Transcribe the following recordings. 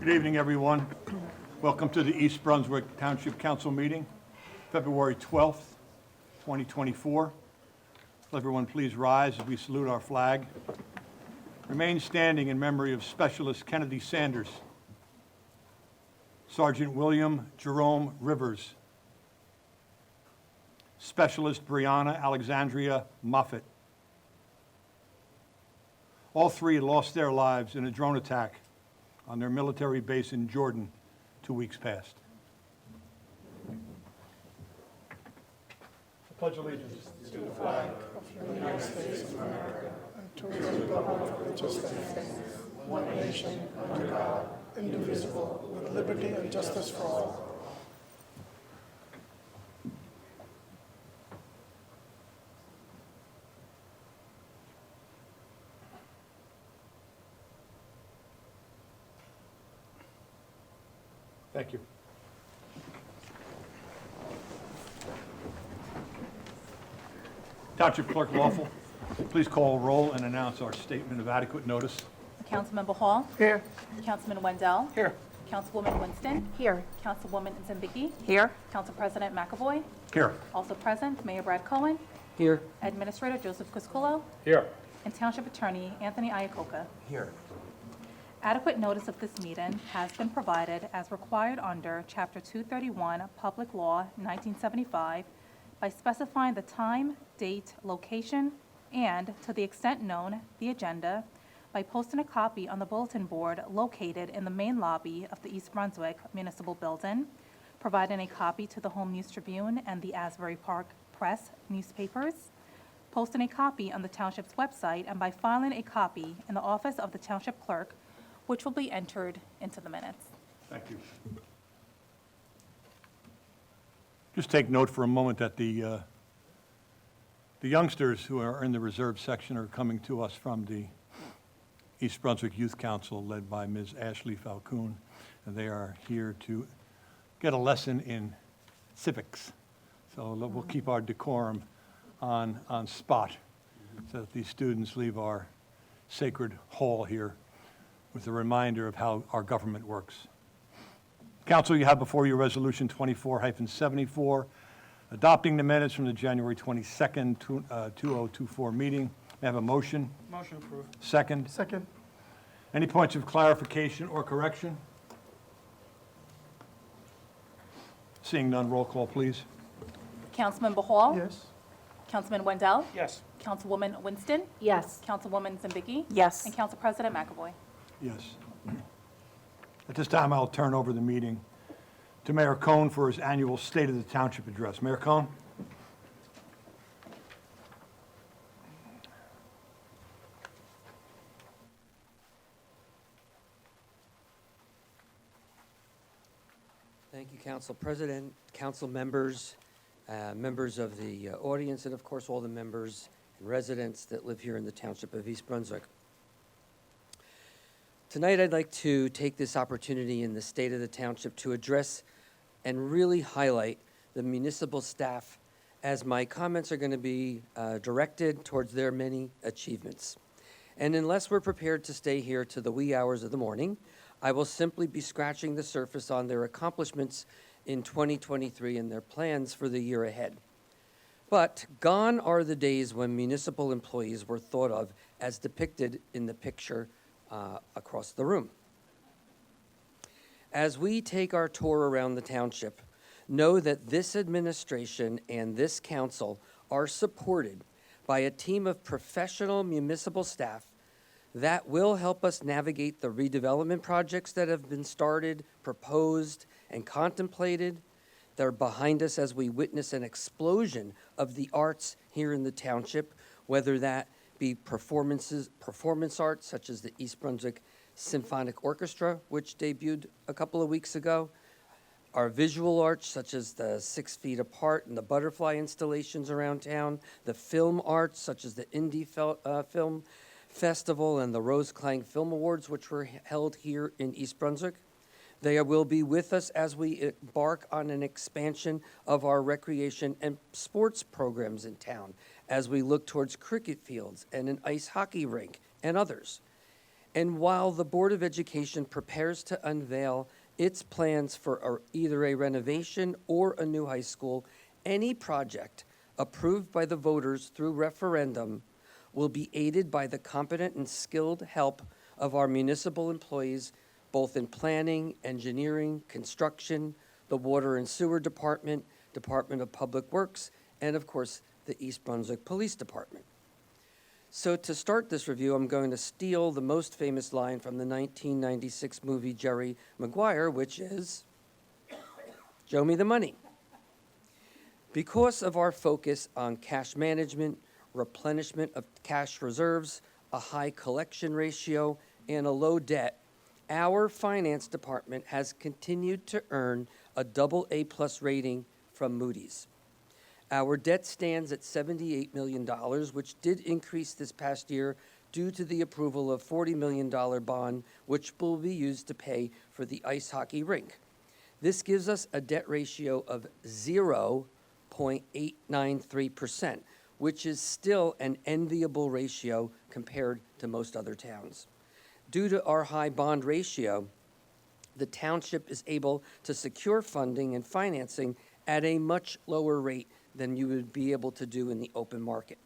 Good evening, everyone. Welcome to the East Brunswick Township Council meeting, February 12th, 2024. Will everyone please rise as we salute our flag. Remain standing in memory of Specialist Kennedy Sanders, Sergeant William Jerome Rivers, Specialist Brianna Alexandria Moffett. All three lost their lives in a drone attack on their military base in Jordan 2 weeks past. I pledge allegiance to the flag of the United States of America and to the republic for which it stands, one nation, under God, indivisible, with liberty and justice for all. Thank you. Township Clerk Lawful, please call roll and announce our statement of adequate notice. Councilmember Hall. Here. Councilman Wendell. Here. Councilwoman Winston. Here. Councilwoman Zambicki. Here. Council President McAvoy. Here. Also present, Mayor Brad Cohen. Here. Administrator Joseph Cusculo. Here. And Township Attorney Anthony Iacoca. Here. Adequate notice of this meeting has been provided as required under Chapter 231, Public Law 1975, by specifying the time, date, location, and, to the extent known, the agenda, by posting a copy on the bulletin board located in the main lobby of the East Brunswick Municipal Building, providing a copy to the Home News Tribune and the Asbury Park Press newspapers, posting a copy on the Township's website, and by filing a copy in the office of the Township Clerk, which will be entered into the minutes. Thank you. Just take note for a moment that the youngsters who are in the reserve section are coming to us from the East Brunswick Youth Council led by Ms. Ashley Falcoon, and they are here to get a lesson in civics. So we'll keep our decorum on spot so that these students leave our sacred hall here with a reminder of how our government works. Council, you have before you Resolution 24-74, adopting the minutes from the January 22nd, 2024 meeting. May I have a motion? Motion approved. Second? Second. Any points of clarification or correction? Seeing none, roll call, please. Councilmember Hall. Yes. Councilman Wendell. Yes. Councilwoman Winston. Yes. Councilwoman Zambicki. Yes. And Council President McAvoy. Yes. At this time, I'll turn over the meeting to Mayor Cohen for his annual State of the Township address. Mayor Cohen? Thank you, Council President, council members, members of the audience, and of course, all the members and residents that live here in the Township of East Brunswick. Tonight, I'd like to take this opportunity in the State of the Township to address and really highlight the municipal staff, as my comments are going to be directed towards their many achievements. And unless we're prepared to stay here to the wee hours of the morning, I will simply be scratching the surface on their accomplishments in 2023 and their plans for the year ahead. But gone are the days when municipal employees were thought of as depicted in the picture across the room. As we take our tour around the township, know that this administration and this council are supported by a team of professional municipal staff that will help us navigate the redevelopment projects that have been started, proposed, and contemplated. They're behind us as we witness an explosion of the arts here in the township, whether that be performance arts such as the East Brunswick Symphonic Orchestra, which debuted a couple of weeks ago, our visual arts such as the 6 Feet Apart and the butterfly installations around town, the film arts such as the Indie Film Festival and the Rose Clang Film Awards, which were held here in East Brunswick. They will be with us as we embark on an expansion of our recreation and sports programs in town, as we look towards cricket fields and an ice hockey rink and others. And while the Board of Education prepares to unveil its plans for either a renovation or a new high school, any project approved by the voters through referendum will be aided by the competent and skilled help of our municipal employees, both in planning, engineering, construction, the Water and Sewer Department, Department of Public Works, and of course, the East Brunswick Police Department. So to start this review, I'm going to steal the most famous line from the 1996 movie Jerry Maguire, which is, "Show me the money." Because of our focus on cash management, replenishment of cash reserves, a high collection ratio, and a low debt, our finance department has continued to earn a AA+ rating from Moody's. Our debt stands at $78 million, which did increase this past year due to the approval of $40 million bond, which will be used to pay for the ice hockey rink. This gives us a debt ratio of 0.893%, which is still an enviable ratio compared to most other towns. Due to our high bond ratio, the township is able to secure funding and financing at a much lower rate than you would be able to do in the open market.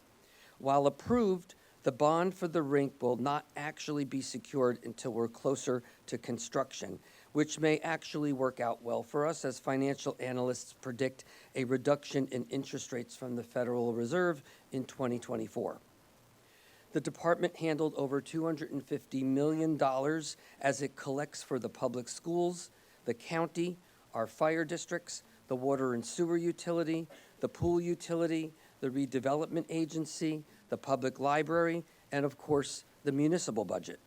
While approved, the bond for the rink will not actually be secured until we're closer to construction, which may actually work out well for us, as financial analysts predict a reduction in interest rates from the Federal Reserve in 2024. The department handled over $250 million as it collects for the public schools, the county, our fire districts, the water and sewer utility, the pool utility, the redevelopment agency, the public library, and of course, the municipal budget.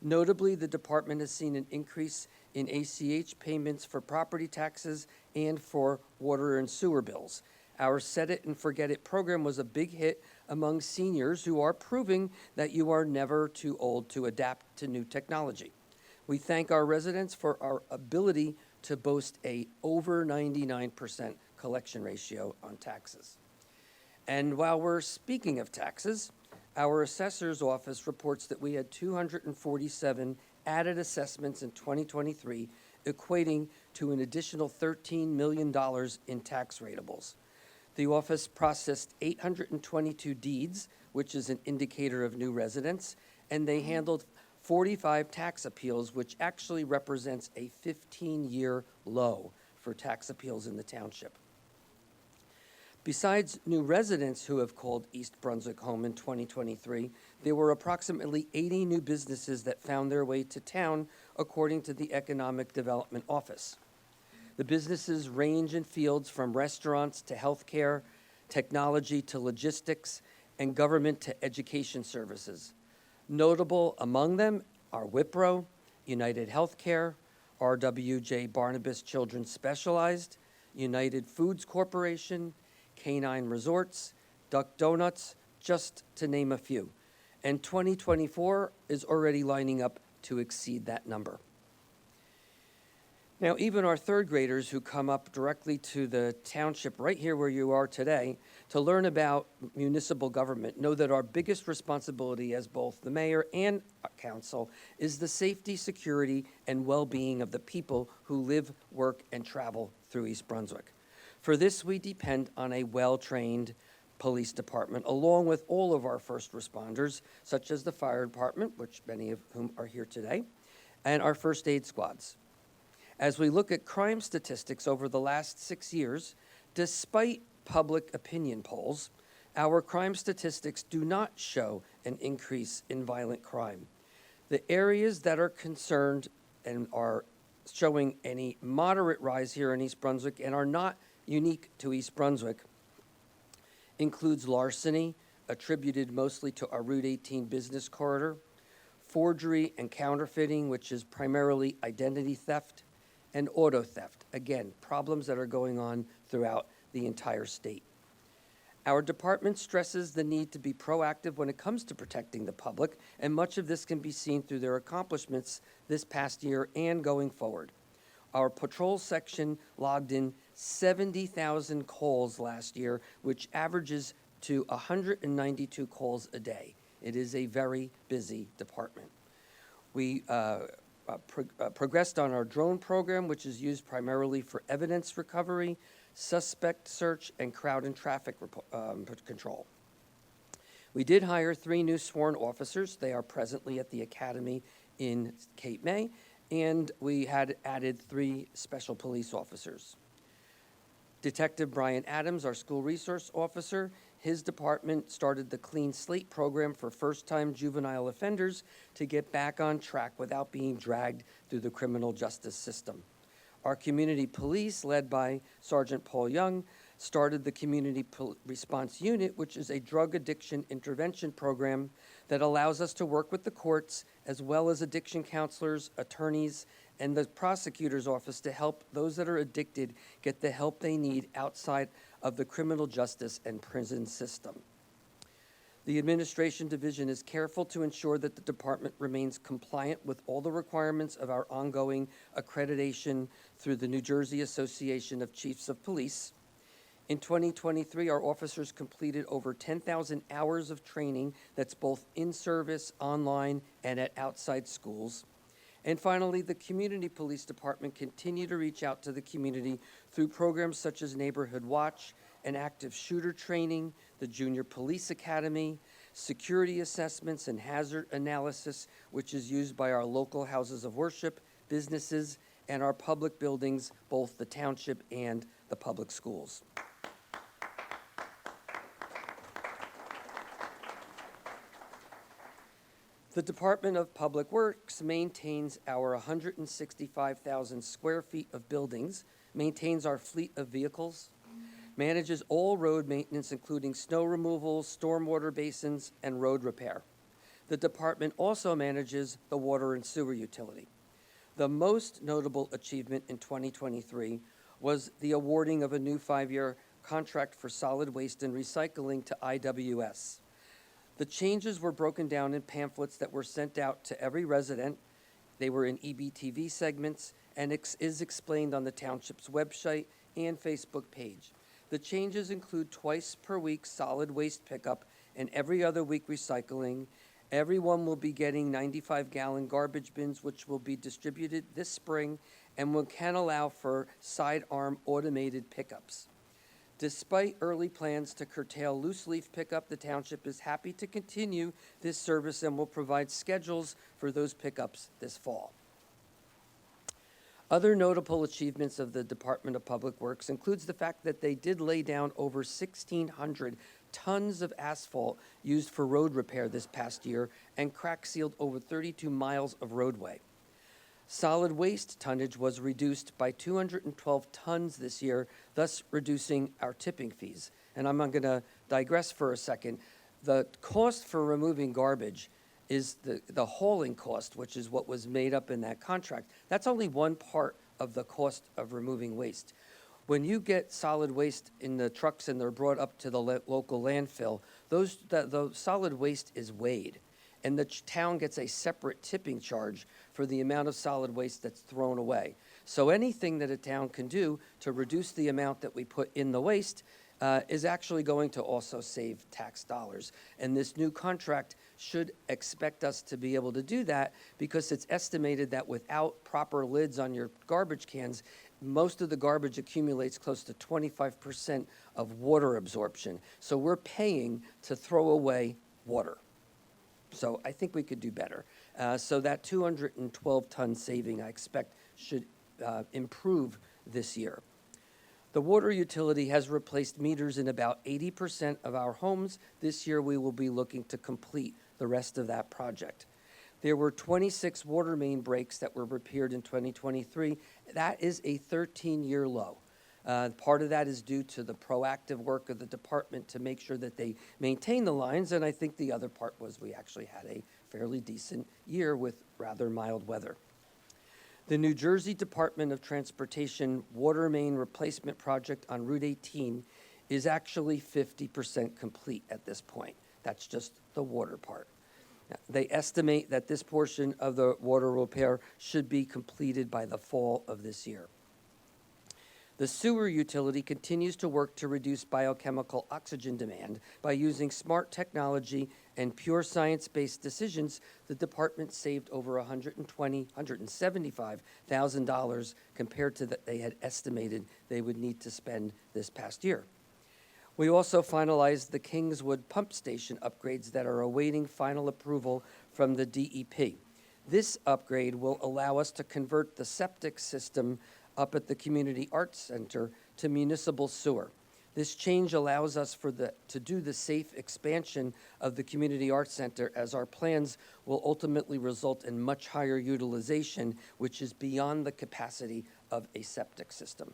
Notably, the department has seen an increase in ACH payments for property taxes and for water and sewer bills. Our Set It and Forget It program was a big hit among seniors who are proving that you are never too old to adapt to new technology. We thank our residents for our ability to boast a over 99% collection ratio on taxes. And while we're speaking of taxes, our assessor's office reports that we had 247 added assessments in 2023, equating to an additional $13 million in tax rateables. The office processed 822 deeds, which is an indicator of new residents, and they handled 45 tax appeals, which actually represents a 15-year low for tax appeals in the township. Besides new residents who have called East Brunswick home in 2023, there were approximately 80 new businesses that found their way to town, according to the Economic Development Office. The businesses range in fields from restaurants to healthcare, technology to logistics, and government to education services. Notable among them are Wipro, United Healthcare, RWJ Barnabas Children's Specialized, United Foods Corporation, Canine Resorts, Duck Donuts, just to name a few. And 2024 is already lining up to exceed that number. Now, even our third graders who come up directly to the township right here where you are today to learn about municipal government know that our biggest responsibility as both the mayor and council is the safety, security, and well-being of the people who live, work, and travel through East Brunswick. For this, we depend on a well-trained police department, along with all of our first responders, such as the fire department, which many of whom are here today, and our first aid squads. As we look at crime statistics over the last 6 years, despite public opinion polls, our crime statistics do not show an increase in violent crime. The areas that are concerned and are showing any moderate rise here in East Brunswick and are not unique to East Brunswick includes larceny, attributed mostly to our Route 18 business corridor, forgery and counterfeiting, which is primarily identity theft, and auto theft. Again, problems that are going on throughout the entire state. Our department stresses the need to be proactive when it comes to protecting the public, and much of this can be seen through their accomplishments this past year and going forward. Our patrol section logged in 70,000 calls last year, which averages to 192 calls a day. It is a very busy department. We progressed on our drone program, which is used primarily for evidence recovery, suspect search, and crowd and traffic control. We did hire 3 new sworn officers. They are presently at the academy in Cape May, and we had added 3 special police officers. Detective Brian Adams, our school resource officer, his department started the Clean Slate program for first-time juvenile offenders to get back on track without being dragged through the criminal justice system. Our community police, led by Sergeant Paul Young, started the Community Response Unit, which is a drug addiction intervention program that allows us to work with the courts as well as addiction counselors, attorneys, and the prosecutor's office to help those that are addicted get the help they need outside of the criminal justice and prison system. The Administration Division is careful to ensure that the department remains compliant with all the requirements of our ongoing accreditation through the New Jersey Association of Chiefs of Police. In 2023, our officers completed over 10,000 hours of training that's both in service, online, and at outside schools. And finally, the Community Police Department continue to reach out to the community through programs such as Neighborhood Watch and active shooter training, the Junior Police Academy, security assessments and hazard analysis, which is used by our local houses of worship, businesses, and our public buildings, both the township and the public schools. The Department of Public Works maintains our 165,000 square feet of buildings, maintains our fleet of vehicles, manages all road maintenance, including snow removal, stormwater basins, and road repair. The department also manages the water and sewer utility. The most notable achievement in 2023 was the awarding of a new 5-year contract for solid waste and recycling to IWS. The changes were broken down in pamphlets that were sent out to every resident. They were in EBTV segments and is explained on the township's website and Facebook page. The changes include twice per week solid waste pickup and every other week recycling. Everyone will be getting 95-gallon garbage bins, which will be distributed this spring and can allow for sidearm automated pickups. Despite early plans to curtail loose leaf pickup, the township is happy to continue this service and will provide schedules for those pickups this fall. Other notable achievements of the Department of Public Works includes the fact that they did lay down over 1,600 tons of asphalt used for road repair this past year and crack sealed over 32 miles of roadway. Solid waste tonnage was reduced by 212 tons this year, thus reducing our tipping fees. And I'm going to digress for a second. The cost for removing garbage is the hauling cost, which is what was made up in that contract. That's only one part of the cost of removing waste. When you get solid waste in the trucks and they're brought up to the local landfill, the solid waste is weighed. And the town gets a separate tipping charge for the amount of solid waste that's thrown away. So anything that a town can do to reduce the amount that we put in the waste is actually going to also save tax dollars. And this new contract should expect us to be able to do that because it's estimated that without proper lids on your garbage cans, most of the garbage accumulates close to 25% of water absorption. So we're paying to throw away water. So I think we could do better. So that 212-ton saving, I expect, should improve this year. The water utility has replaced meters in about 80% of our homes. This year, we will be looking to complete the rest of that project. There were 26 water main breaks that were repaired in 2023. That is a 13-year low. Part of that is due to the proactive work of the department to make sure that they maintain the lines, and I think the other part was we actually had a fairly decent year with rather mild weather. The New Jersey Department of Transportation water main replacement project on Route 18 is actually 50% complete at this point. That's just the water part. They estimate that this portion of the water repair should be completed by the fall of this year. The sewer utility continues to work to reduce biochemical oxygen demand by using smart technology and pure science-based decisions. The department saved over $175,000 compared to that they had estimated they would need to spend this past year. We also finalized the Kingswood pump station upgrades that are awaiting final approval from the DEP. This upgrade will allow us to convert the septic system up at the Community Arts Center to municipal sewer. This change allows us to do the safe expansion of the Community Arts Center, as our plans will ultimately result in much higher utilization, which is beyond the capacity of a septic system.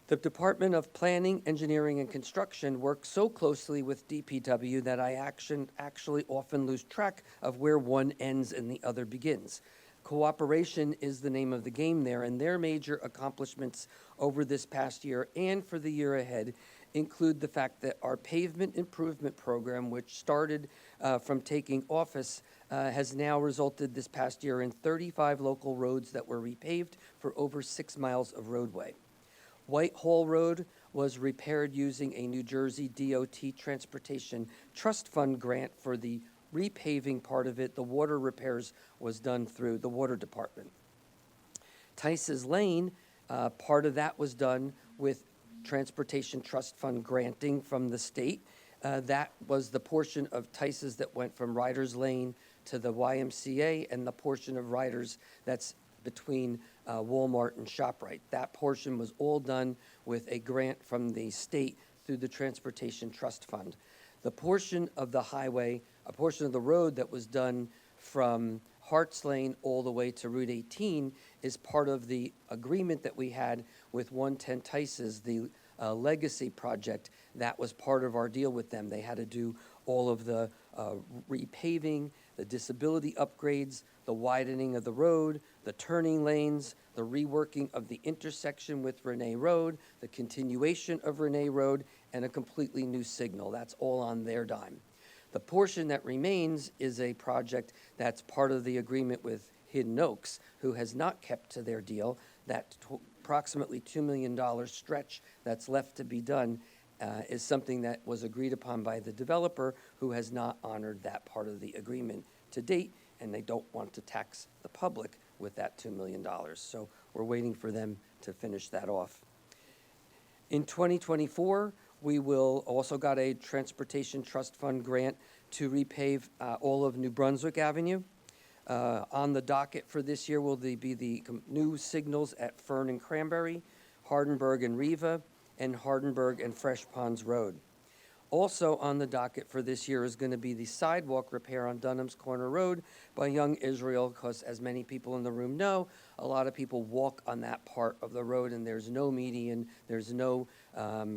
The Department of Planning, Engineering, and Construction works so closely with DPW that I actually often lose track of where one ends and the other begins. Cooperation is the name of the game there, and their major accomplishments over this past year and for the year ahead include the fact that our pavement improvement program, which started from taking office, has now resulted this past year in 35 local roads that were repaved for over 6 miles of roadway. Whitehall Road was repaired using a New Jersey DOT Transportation Trust Fund grant for the repaving part of it. The water repairs was done through the Water Department. Tice's Lane, part of that was done with Transportation Trust Fund granting from the state. That was the portion of Tice's that went from Riders Lane to the YMCA, and the portion of Riders that's between Walmart and ShopRite. That portion was all done with a grant from the state through the Transportation Trust Fund. The portion of the highway, a portion of the road that was done from Harts Lane all the way to Route 18 is part of the agreement that we had with 110 Tice's, the legacy project. That was part of our deal with them. They had to do all of the repaving, the disability upgrades, the widening of the road, the turning lanes, the reworking of the intersection with Renee Road, the continuation of Renee Road, and a completely new signal. That's all on their dime. The portion that remains is a project that's part of the agreement with Hidden Oaks, who has not kept to their deal. That approximately $2 million stretch that's left to be done is something that was agreed upon by the developer, who has not honored that part of the agreement to date, and they don't want to tax the public with that $2 million. So we're waiting for them to finish that off. In 2024, we will also got a Transportation Trust Fund grant to repave all of New Brunswick Avenue. On the docket for this year will be the new signals at Fern and Cranberry, Hardenberg and Riva, and Hardenberg and Fresh Ponds Road. Also on the docket for this year is going to be the sidewalk repair on Dunham's Corner Road by Young Israel, because as many people in the room know, a lot of people walk on that part of the road, and there's no median, there's no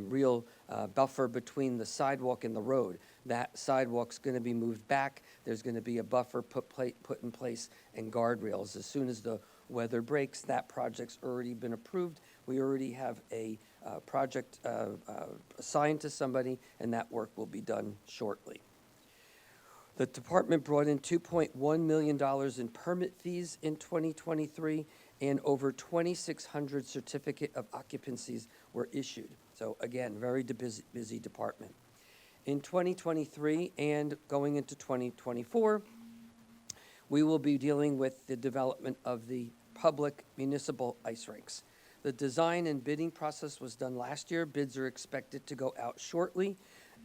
real buffer between the sidewalk and the road. That sidewalk's going to be moved back. There's going to be a buffer put in place and guardrails. As soon as the weather breaks, that project's already been approved. We already have a project assigned to somebody, and that work will be done shortly. The department brought in $2.1 million in permit fees in 2023, and over 2,600 certificate of occupancies were issued. So again, very busy department. In 2023 and going into 2024, we will be dealing with the development of the public municipal ice rinks. The design and bidding process was done last year. Bids are expected to go out shortly,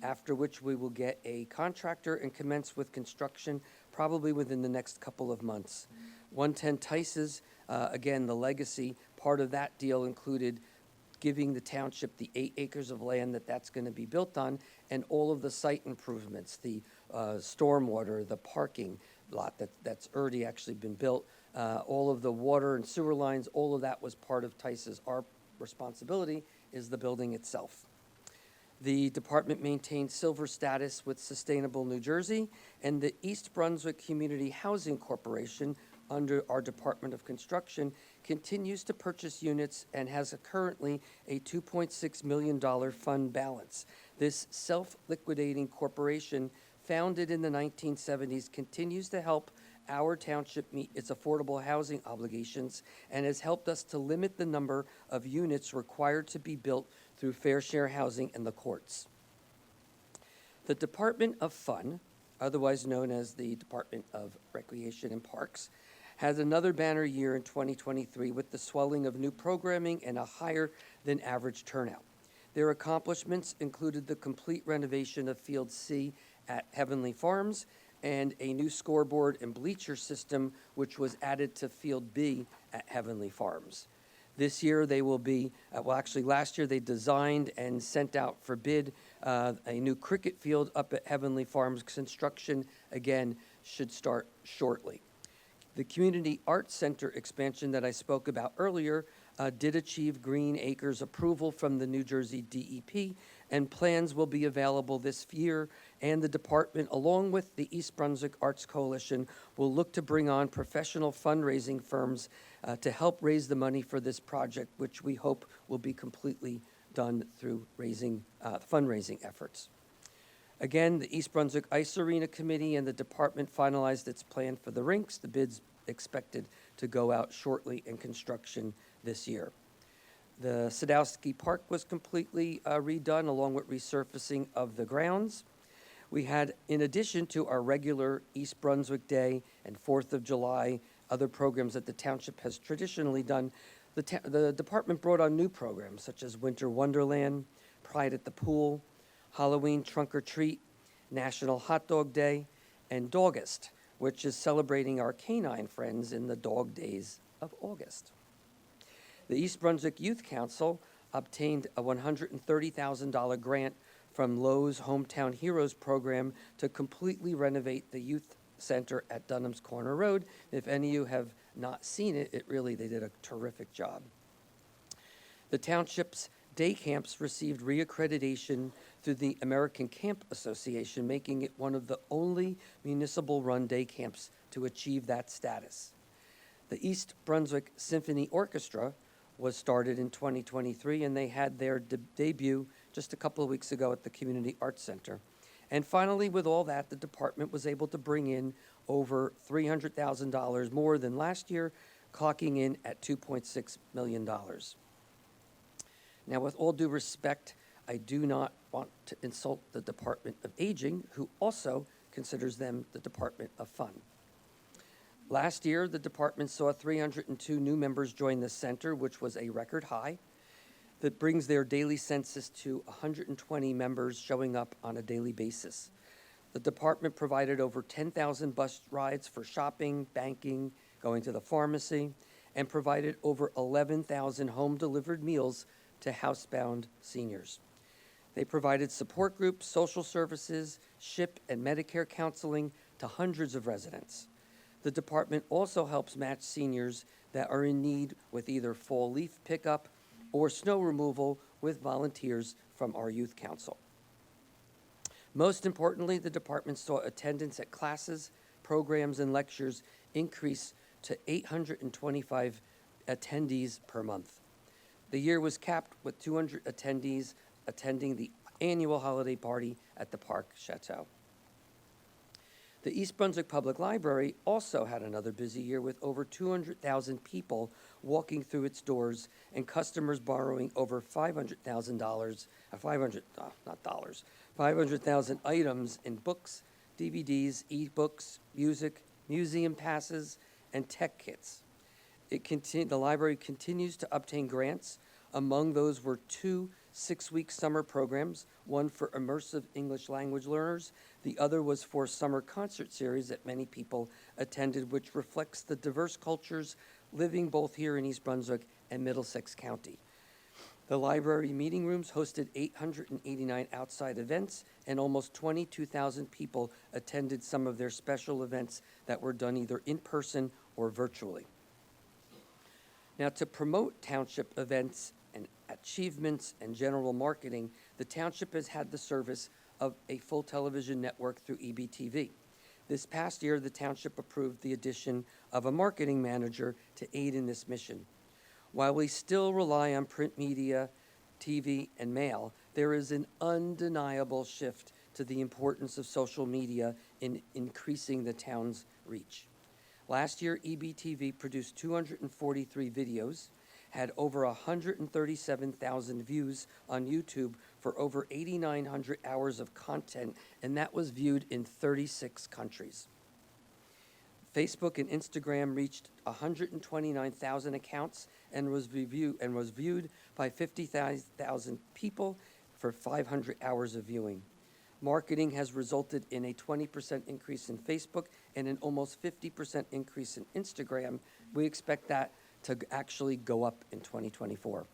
after which we will get a contractor and commence with construction probably within the next couple of months. 110 Tice's, again, the legacy, part of that deal included giving the township the 8 acres of land that's going to be built on, and all of the site improvements, the stormwater, the parking lot that's already actually been built, all of the water and sewer lines, all of that was part of Tice's. Our responsibility is the building itself. The department maintains silver status with Sustainable New Jersey, and the East Brunswick Community Housing Corporation, under our Department of Construction, continues to purchase units and has currently a $2.6 million fund balance. This self-liquidating corporation, founded in the 1970s, continues to help our township meet its affordable housing obligations and has helped us to limit the number of units required to be built through fair share housing and the courts. The Department of Fun, otherwise known as the Department of Recreation and Parks, has another banner year in 2023 with the swelling of new programming and a higher than average turnout. Their accomplishments included the complete renovation of Field C at Heavenly Farms and a new scoreboard and bleacher system, which was added to Field B at Heavenly Farms. This year they will be, last year they designed and sent out for bid a new cricket field up at Heavenly Farms. Construction, again, should start shortly. The Community Arts Center expansion that I spoke about earlier did achieve Green Acres approval from the New Jersey DEP, and plans will be available this year, and the department, along with the East Brunswick Arts Coalition, will look to bring on professional fundraising firms to help raise the money for this project, which we hope will be completely done through fundraising efforts. Again, the East Brunswick Ice Arena Committee and the department finalized its plan for the rinks. The bid's expected to go out shortly in construction this year. The Sadowski Park was completely redone, along with resurfacing of the grounds. We had, in addition to our regular East Brunswick Day and 4th of July, other programs that the township has traditionally done, the department brought on new programs such as Winter Wonderland, Pride at the Pool, Halloween Trunk or Treat, National Hot Dog Day, and Dogust, which is celebrating our canine friends in the dog days of August. The East Brunswick Youth Council obtained a $130,000 grant from Lowe's Hometown Heroes program to completely renovate the youth center at Dunham's Corner Road. If any of you have not seen it, they did a terrific job. The township's day camps received reaccreditation through the American Camp Association, making it one of the only municipal-run day camps to achieve that status. The East Brunswick Symphony Orchestra was started in 2023, and they had their debut just a couple of weeks ago at the Community Arts Center. And finally, with all that, the department was able to bring in over $300,000 more than last year, clocking in at $2.6 million. Now, with all due respect, I do not want to insult the Department of Aging, who also considers them the Department of Fun. Last year, the department saw 302 new members join the center, which was a record high. That brings their daily census to 120 members showing up on a daily basis. The department provided over 10,000 bus rides for shopping, banking, going to the pharmacy, and provided over 11,000 home-delivered meals to housebound seniors. They provided support groups, social services, SHIP, and Medicare counseling to hundreds of residents. The department also helps match seniors that are in need with either fall leaf pickup or snow removal with volunteers from our youth council. Most importantly, the department saw attendance at classes, programs, and lectures increase to 825 attendees per month. The year was capped with 200 attendees attending the annual holiday party at the Park Chateau. The East Brunswick Public Library also had another busy year with over 200,000 people walking through its doors and customers borrowing over $500,000 items in books, DVDs, e-books, music, museum passes, and tech kits. The library continues to obtain grants. Among those were 2 6-week summer programs, one for immersive English language learners. The other was for a summer concert series that many people attended, which reflects the diverse cultures living both here in East Brunswick and Middlesex County. The library meeting rooms hosted 889 outside events, and almost 22,000 people attended some of their special events that were done either in person or virtually. Now, to promote township events and achievements and general marketing, the township has had the service of a full television network through EBTV. This past year, the township approved the addition of a marketing manager to aid in this mission. While we still rely on print media, TV, and mail, there is an undeniable shift to the importance of social media in increasing the town's reach. Last year, EBTV produced 243 videos, had over 137,000 views on YouTube for over 8,900 hours of content, and that was viewed in 36 countries. Facebook and Instagram reached 129,000 accounts and was viewed by 50,000 people for 500 hours of viewing. Marketing has resulted in a 20% increase in Facebook and an almost 50% increase in Instagram. We expect that to actually go up in 2024.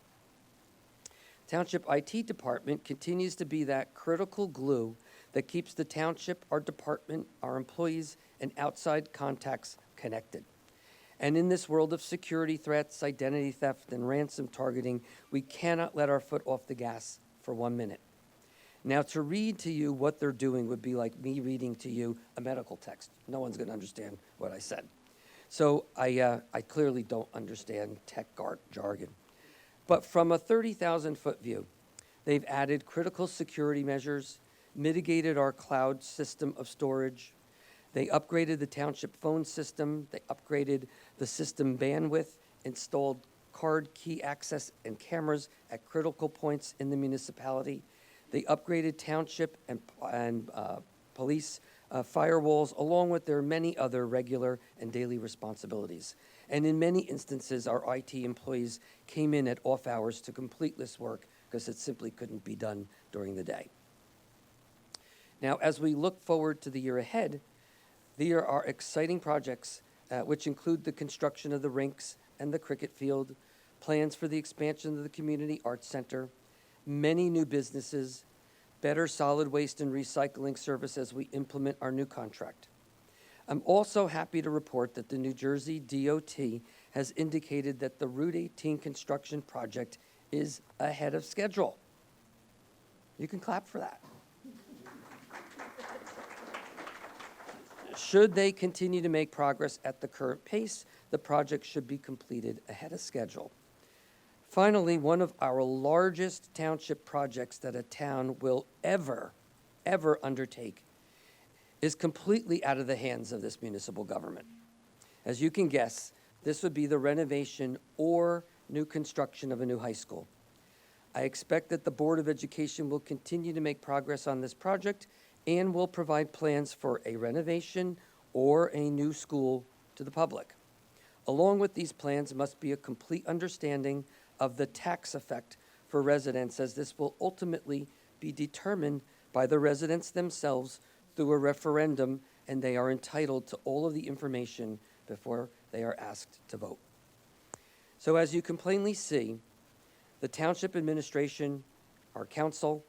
Township IT department continues to be that critical glue that keeps the township, our department, our employees, and outside contacts connected. And in this world of security threats, identity theft, and ransom targeting, we cannot let our foot off the gas for 1 minute. Now, to read to you what they're doing would be like me reading to you a medical text. No one's going to understand what I said. So I clearly don't understand tech jargon. But from a 30,000-foot view, they've added critical security measures, mitigated our cloud system of storage. They upgraded the township phone system. They upgraded the system bandwidth, installed card key access and cameras at critical points in the municipality. They upgraded township and police firewalls, along with their many other regular and daily responsibilities. And in many instances, our IT employees came in at off hours to complete this work because it simply couldn't be done during the day. Now, as we look forward to the year ahead, there are exciting projects which include the construction of the rinks and the cricket field, plans for the expansion of the community arts center, many new businesses, better solid waste and recycling service as we implement our new contract. I'm also happy to report that the New Jersey DOT has indicated that the Route 18 construction project is ahead of schedule. You can clap for that. Should they continue to make progress at the current pace, the project should be completed ahead of schedule. Finally, one of our largest township projects that a town will ever undertake is completely out of the hands of this municipal government. As you can guess, this would be the renovation or new construction of a new high school. I expect that the Board of Education will continue to make progress on this project and will provide plans for a renovation or a new school to the public. Along with these plans must be a complete understanding of the tax effect for residents, as this will ultimately be determined by the residents themselves through a referendum, and they are entitled to all of the information before they are asked to vote. So as you can plainly see, the township administration, our council,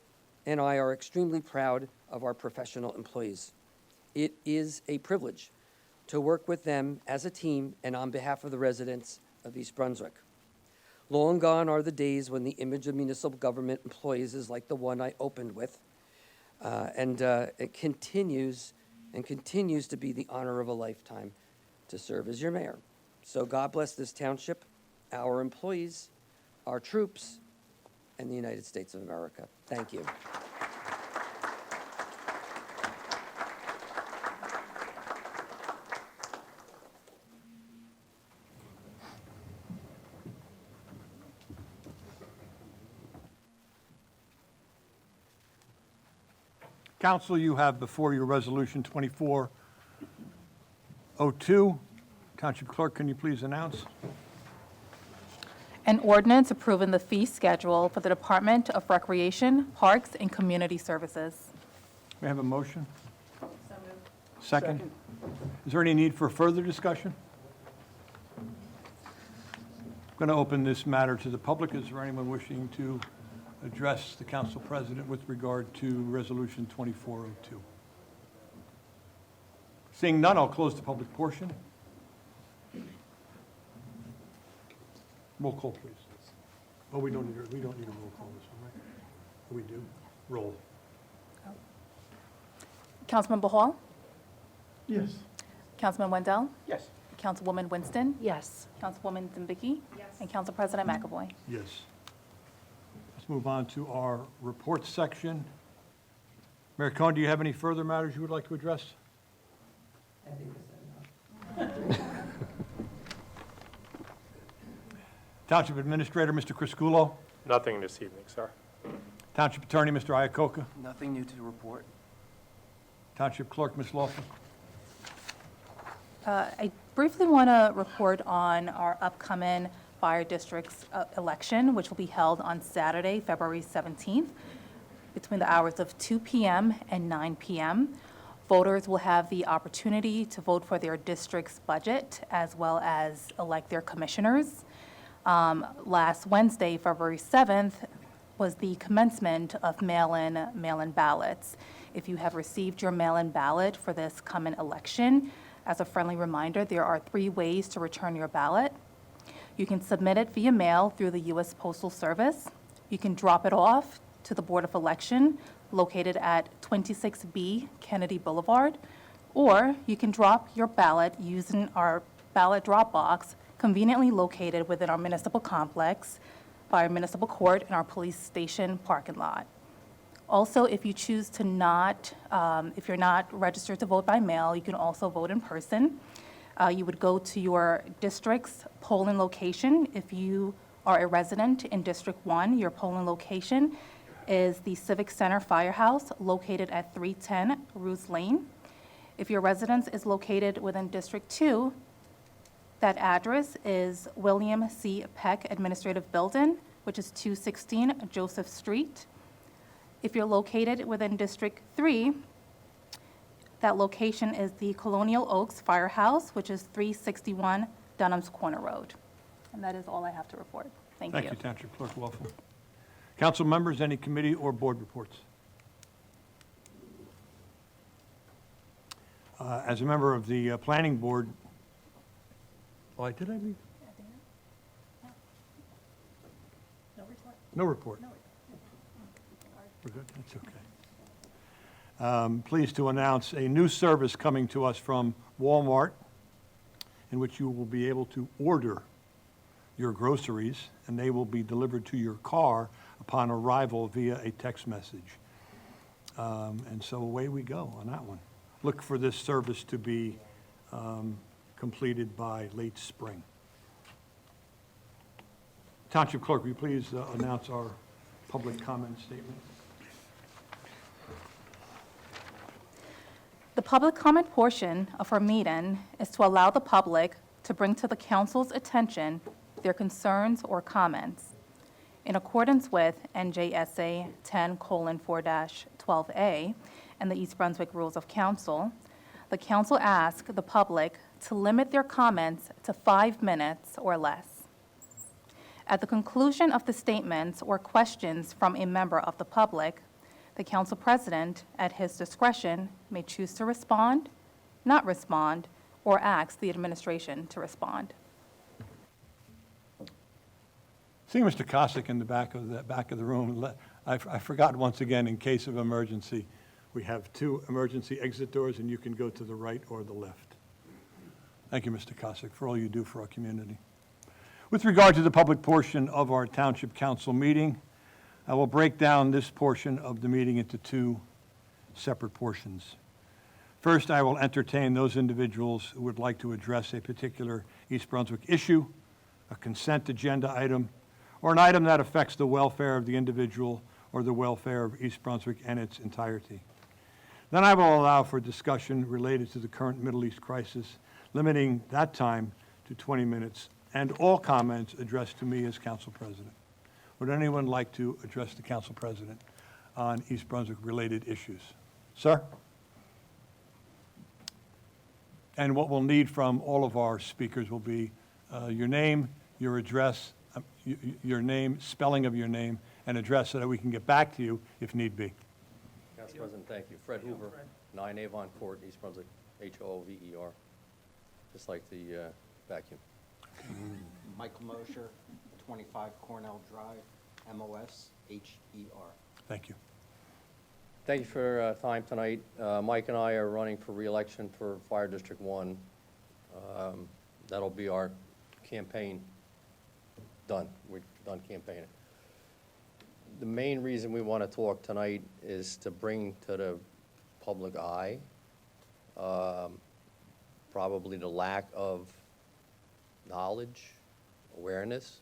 and I are extremely proud of our professional employees. It is a privilege to work with them as a team and on behalf of the residents of East Brunswick. Long gone are the days when the image of municipal government employees is like the one I opened with, and it continues to be the honor of a lifetime to serve as your mayor. So God bless this township, our employees, our troops, and the United States of America. Thank you. Council, you have before you Resolution 2402. Township Clerk, can you please announce? An ordinance approving the fee schedule for the Department of Recreation, Parks, and Community Services. May I have a motion? Second. Is there any need for further discussion? I'm going to open this matter to the public. Is there anyone wishing to address the council president with regard to Resolution 2402? Seeing none, I'll close the public portion. Roll call, please. Oh, we don't need a roll call this one, right? Oh, we do? Roll. Councilman Bahal? Yes. Councilman Wendell? Yes. Councilwoman Winston? Yes. Councilwoman Dembicki? Yes. And Council President McAvoy. Yes. Let's move on to our reports section. Mayor Cohen, do you have any further matters you would like to address? I think I said enough. Township Administrator, Mr. Crisculo. Nothing this evening, sir. Township Attorney, Mr. Iacocca. Nothing new to report. Township Clerk, Ms. Lawson. I briefly want to report on our upcoming fire district's election, which will be held on Saturday, February 17th, between the hours of 2 p.m. and 9 p.m. Voters will have the opportunity to vote for their district's budget as well as elect their commissioners. Last Wednesday, February 7th, was the commencement of mail-in ballots. If you have received your mail-in ballot for this coming election, as a friendly reminder, there are 3 ways to return your ballot. You can submit it via mail through the U.S. Postal Service. You can drop it off to the Board of Election located at 26B Kennedy Boulevard, or you can drop your ballot using our ballot drop box conveniently located within our municipal complex by our municipal court and our police station parking lot. Also, if you choose to not, if you're not registered to vote by mail, you can also vote in person. You would go to your district's polling location. If you are a resident in District 1, your polling location is the Civic Center Firehouse located at 310 Roos Lane. If your residence is located within District 2, that address is William C. Peck Administrative Building, which is 216 Joseph Street. If you're located within District 3, that location is the Colonial Oaks Firehouse, which is 361 Dunham's Corner Road. And that is all I have to report. Thank you. Thank you, Township Clerk Wolfen. Council members, any committee or board reports? As a member of the Planning Board, did I leave? No report. We're good, that's okay. Pleased to announce a new service coming to us from Walmart in which you will be able to order your groceries and they will be delivered to your car upon arrival via a text message. And so away we go on that one. Look for this service to be completed by late spring. Township Clerk, will you please announce our public comment statement? The public comment portion of our meeting is to allow the public to bring to the council's attention their concerns or comments. In accordance with NJSA 10:4-12A and the East Brunswick Rules of Council, the council asks the public to limit their comments to 5 minutes or less. At the conclusion of the statements or questions from a member of the public, the council president, at his discretion, may choose to respond, not respond, or ask the administration to respond. Seeing Mr. Cossack in the back of the room, I forgot once again, in case of emergency, we have 2 emergency exit doors, and you can go to the right or the left. Thank you, Mr. Cossack, for all you do for our community. With regard to the public portion of our Township Council meeting, I will break down this portion of the meeting into 2 separate portions. First, I will entertain those individuals who would like to address a particular East Brunswick issue, a consent agenda item, or an item that affects the welfare of the individual or the welfare of East Brunswick and its entirety. Then I will allow for discussion related to the current Middle East crisis, limiting that time to 20 minutes, and all comments addressed to me as Council President. Would anyone like to address the Council President on East Brunswick-related issues? Sir? And what we'll need from all of our speakers will be your name, your address, your name, spelling of your name, and address so that we can get back to you if need be. Council President, thank you. Fred Hoover, 9 Avon Court, East Brunswick, Hoover, just like the vacuum. Michael Mosher, 25 Cornell Drive, Mosher. Thank you. Thank you for your time tonight. Mike and I are running for re-election for Fire District 1. That'll be our campaign done. We're done campaigning. The main reason we want to talk tonight is to bring to the public eye probably the lack of knowledge, awareness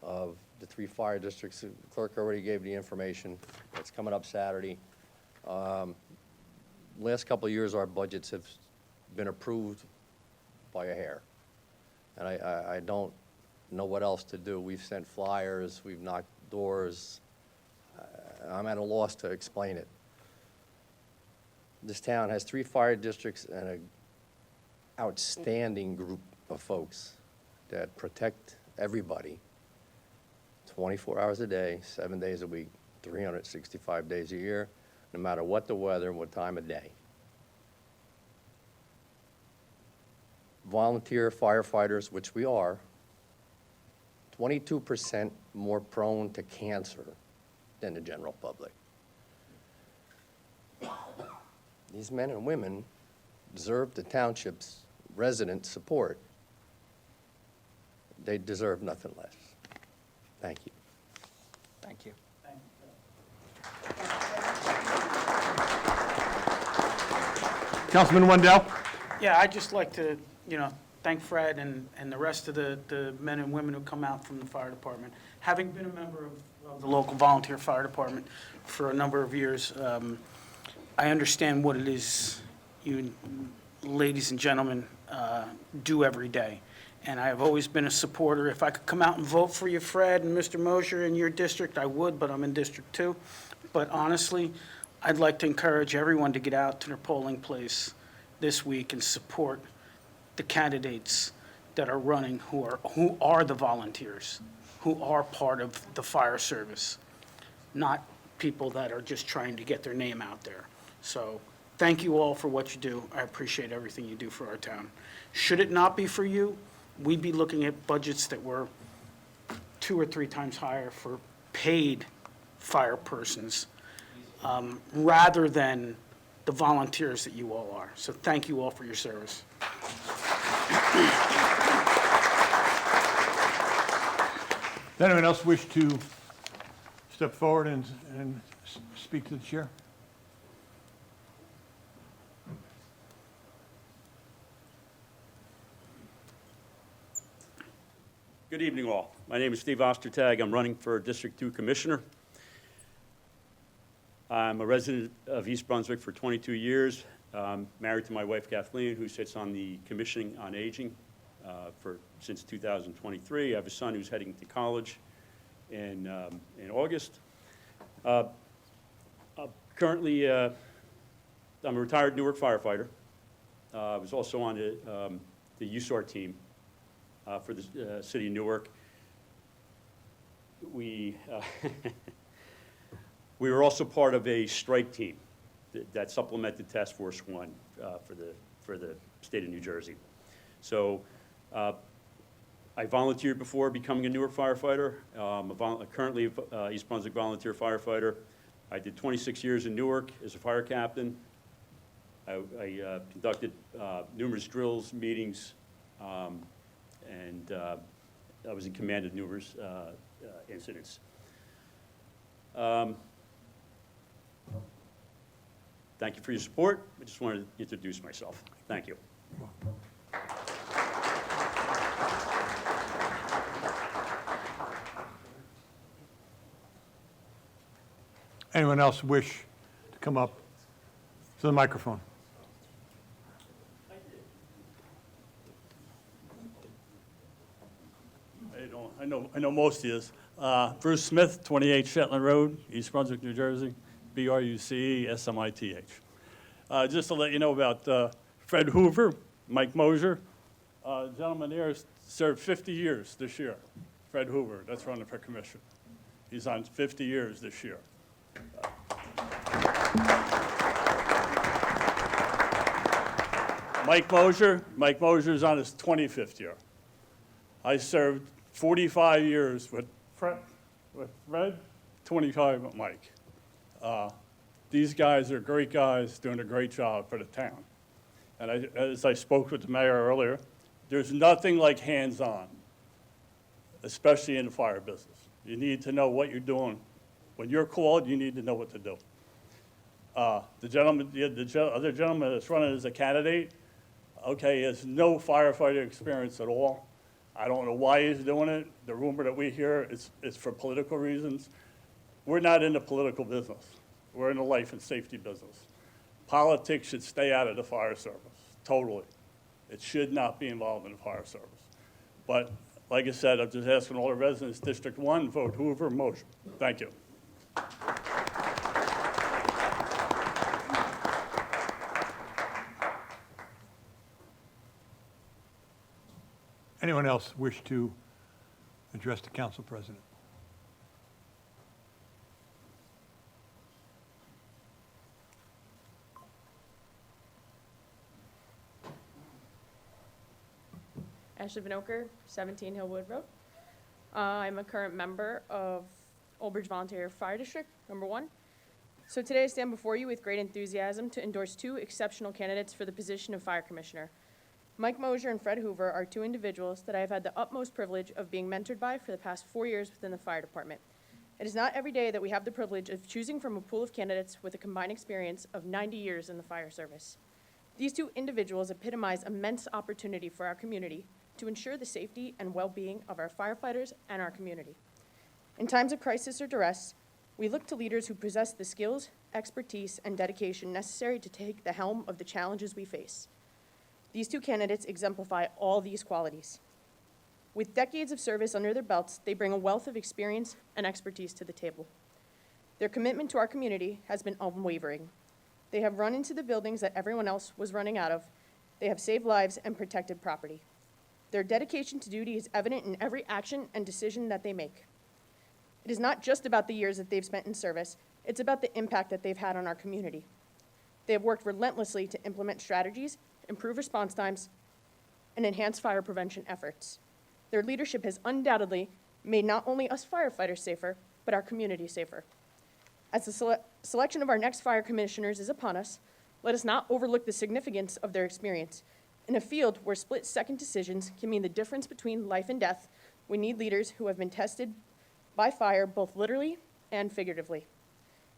of the 3 fire districts. The clerk already gave the information. It's coming up Saturday. Last couple of years, our budgets have been approved by a hair. And I don't know what else to do. We've sent flyers, we've knocked doors. I'm at a loss to explain it. This town has 3 fire districts and an outstanding group of folks that protect everybody 24 hours a day, 7 days a week, 365 days a year, no matter what the weather and what time of day. Volunteer firefighters, which we are, 22% more prone to cancer than the general public. These men and women deserve the township's resident support. They deserve nothing less. Thank you. Thank you. Councilman Wendell? Yeah, I'd just like to, thank Fred and the rest of the men and women who come out from the fire department. Having been a member of the local volunteer fire department for a number of years, I understand what it is you ladies and gentlemen do every day. And I have always been a supporter. If I could come out and vote for you, Fred and Mr. Mosher, in your district, I would, but I'm in District 2. But honestly, I'd like to encourage everyone to get out to their polling place this week and support the candidates that are running who are the volunteers, who are part of the fire service, not people that are just trying to get their name out there. So thank you all for what you do. I appreciate everything you do for our town. Should it not be for you, we'd be looking at budgets that were 2 or 3 times higher for paid fire persons, rather than the volunteers that you all are. So thank you all for your service. Does anyone else wish to step forward and speak to the chair? Good evening, all. My name is Steve Ostertag. I'm running for District 2 Commissioner. I'm a resident of East Brunswick for 22 years, married to my wife Kathleen, who sits on the Commission on Aging since 2023. I have a son who's heading to college in August. Currently, I'm a retired Newark firefighter. I was also on the USAR team for the city of Newark. We were also part of a strike team that supplemented Task Force 1 for the state of New Jersey. So I volunteered before becoming a Newark firefighter. I'm currently East Brunswick volunteer firefighter. I did 26 years in Newark as a fire captain. I conducted numerous drills, meetings, and I was in command of numerous incidents. Thank you for your support. I just wanted to introduce myself. Thank you. Anyone else wish to come up to the microphone? I know most of you. Bruce Smith, 28 Shetland Road, East Brunswick, New Jersey, BRUCE-SMITH. Just to let you know about Fred Hoover, Mike Mosher. Gentleman there served 50 years this year. Fred Hoover, that's running for commission. He's on 50 years this year. Mike Mosher's on his 25th year. I served 45 years with Fred, 25 with Mike. These guys are great guys doing a great job for the town. And as I spoke with the mayor earlier, there's nothing like hands-on, especially in the fire business. You need to know what you're doing. When you're called, you need to know what to do. The other gentleman that's running as a candidate, okay, he has no firefighter experience at all. I don't know why he's doing it. The rumor that we hear is for political reasons. We're not in the political business. We're in the life and safety business. Politics should stay out of the fire service, totally. It should not be involved in the fire service. But like I said, I'm just asking all the residents, District 1, vote Hoover motion. Thank you. Anyone else wish to address the council president? Ashley Vanoker, 17 Hillwood Road. I'm a current member of Old Bridge Volunteer Fire District, number 1. So today I stand before you with great enthusiasm to endorse 2 exceptional candidates for the position of Fire Commissioner. Mike Mosier and Fred Hoover are 2 individuals that I have had the utmost privilege of being mentored by for the past 4 years within the fire department. It is not every day that we have the privilege of choosing from a pool of candidates with a combined experience of 90 years in the fire service. These 2 individuals epitomize immense opportunity for our community to ensure the safety and well-being of our firefighters and our community. In times of crisis or duress, we look to leaders who possess the skills, expertise, and dedication necessary to take the helm of the challenges we face. These 2 candidates exemplify all these qualities. With decades of service under their belts, they bring a wealth of experience and expertise to the table. Their commitment to our community has been unwavering. They have run into the buildings that everyone else was running out of. They have saved lives and protected property. Their dedication to duty is evident in every action and decision that they make. It is not just about the years that they've spent in service, it's about the impact that they've had on our community. They have worked relentlessly to implement strategies, improve response times, and enhance fire prevention efforts. Their leadership has undoubtedly made not only us firefighters safer, but our community safer. As the selection of our next fire commissioners is upon us, let us not overlook the significance of their experience. In a field where split-second decisions can mean the difference between life and death, we need leaders who have been tested by fire both literally and figuratively.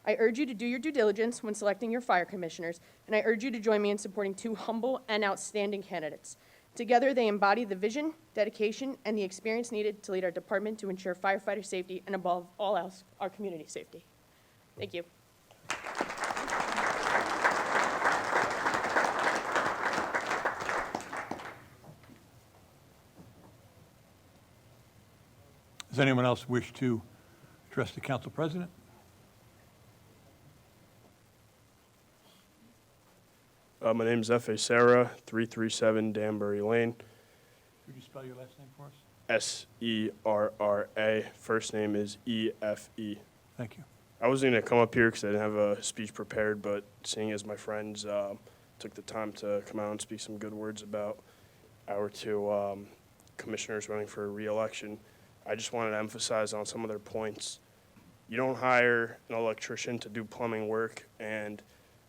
I urge you to do your due diligence when selecting your fire commissioners, and I urge you to join me in supporting 2 humble and outstanding candidates. Together, they embody the vision, dedication, and the experience needed to lead our department to ensure firefighter safety and, above all else, our community safety. Thank you. Does anyone else wish to address the council president? My name's F.A. Sarah, 337 Danbury Lane, Could you spell your last name for us? S-E-R-R-A. First name is E-F-E. Thank you. I wasn't going to come up here because I didn't have a speech prepared, but seeing as my friends took the time to come out and speak some good words about our 2 commissioners running for re-election, I just wanted to emphasize on some of their points. You don't hire an electrician to do plumbing work, and